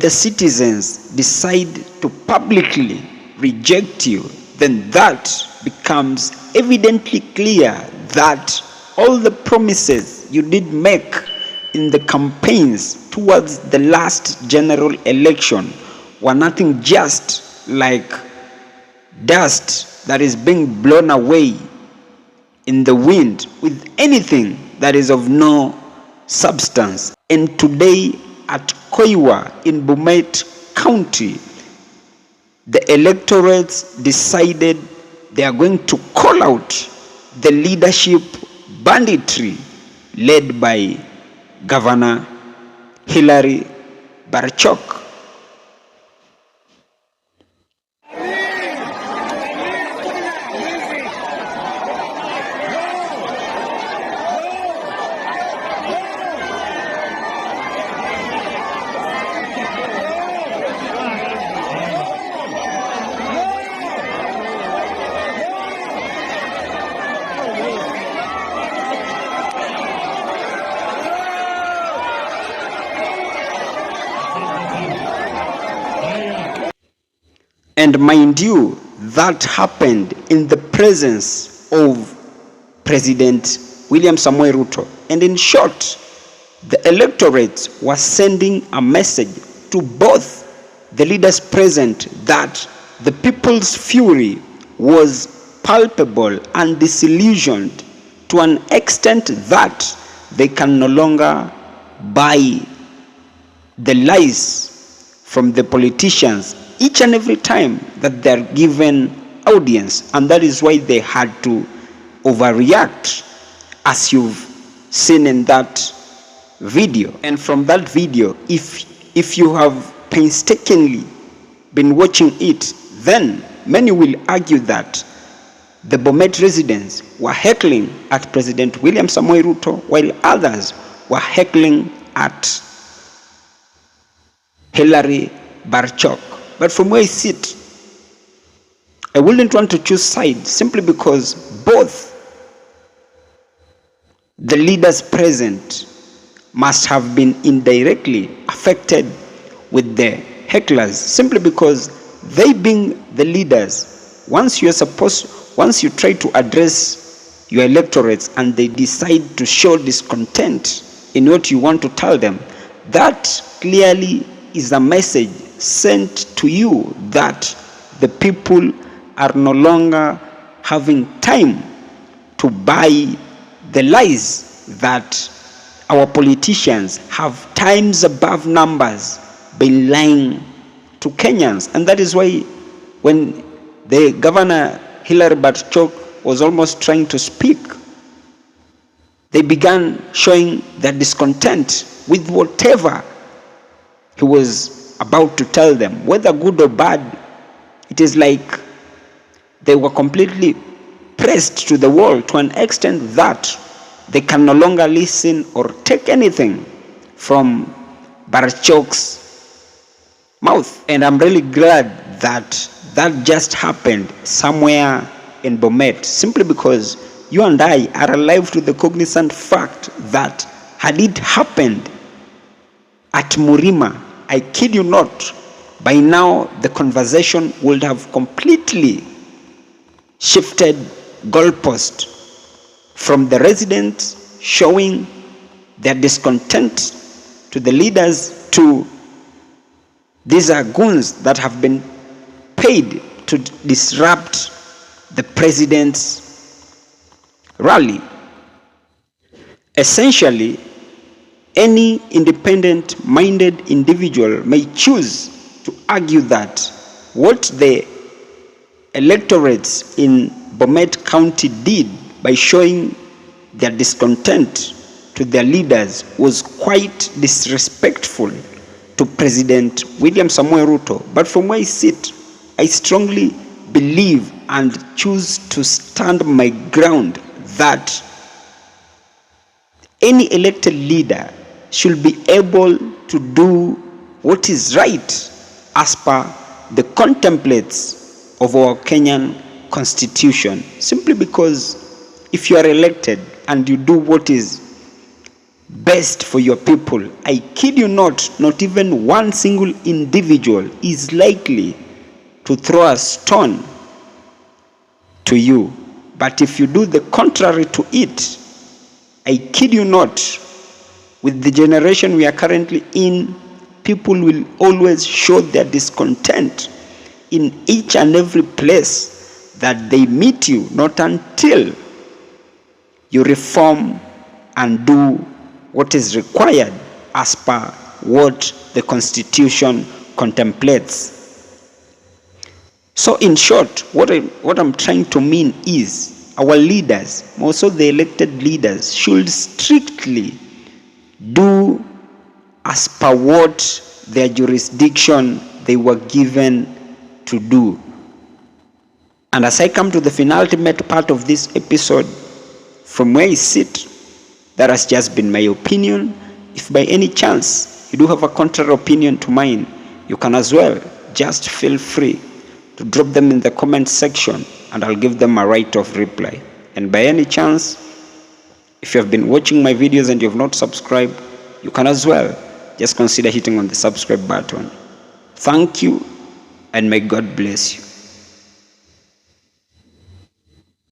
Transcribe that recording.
the citizens decide to publicly reject you, then that becomes evidently clear that all the promises you did make in the campaigns towards the last general election were nothing just like dust that is being blown away in the wind with anything that is of no substance. And today at Koiwa in Bomet County, the electorates decided they are going to call out the leadership banditry led by Governor Hilary Barchok. And mind you, that happened in the presence of President William Samoei Ruto. And in short, the electorate was sending a message to both the leaders present that the people's fury was palpable and disillusioned to an extent that they can no longer buy the lies from the politicians each and every time that they're given audience. And that is why they had to overreact, as you've seen in that video. And from that video, if you have painstakingly been watching it, then many will argue that the Bomet residents were heckling at President William Samoei Ruto, while others were heckling at Hilary Barchok. But from where I sit, I wouldn't want to choose sides simply because both the leaders present must have been indirectly affected with the hecklers, simply because they being the leaders, once you try to address your electorates and they decide to show discontent in what you want to tell them, that clearly is a message sent to you that the people are no longer having time to buy the lies that our politicians have times above numbers been lying to Kenyans. And that is why when the Governor Hilary Barchok was almost trying to speak, they began showing their discontent with whatever he was about to tell them, whether good or bad. It is like they were completely pressed to the wall to an extent that they can no longer listen or take anything from Barchok's mouth. And I'm really glad that that just happened somewhere in Bomet, simply because you and I are alive to the cognizant fact that had it happened at Murima, I kid you not, by now the conversation would have completely shifted goalpost from the residents showing their discontent to the leaders to these are goons that have been paid to disrupt the president's rally. Essentially, any independent-minded individual may choose to argue that what the electorates in Bomet County did by showing their discontent to their leaders was quite disrespectful to President William Samoei Ruto. But from where I sit, I strongly believe and choose to stand my ground that any elected leader should be able to do what is right as per the contemplates of our Kenyan constitution. Simply because if you are elected and you do what is best for your people. I kid you not even one single individual is likely to throw a stone to you. But if you do the contrary to it, I kid you not, with the generation we are currently in, people will always show their discontent in each and every place that they meet you, not until you reform and do what is required as per what the Constitution contemplates. So in short, what I'm trying to mean is our leaders, also the elected leaders, should strictly do as per what their jurisdiction they were given to do. And as I come to the penultimate part of this episode, from where I sit, that has just been my opinion. If by any chance you do have a contrary opinion to mine, you can as well just feel free to drop them in the comment section and I'll give them a right of reply. And by any chance, if you have been watching my videos and you have not subscribed, you can as well just consider hitting on the subscribe button. Thank you and may God bless you.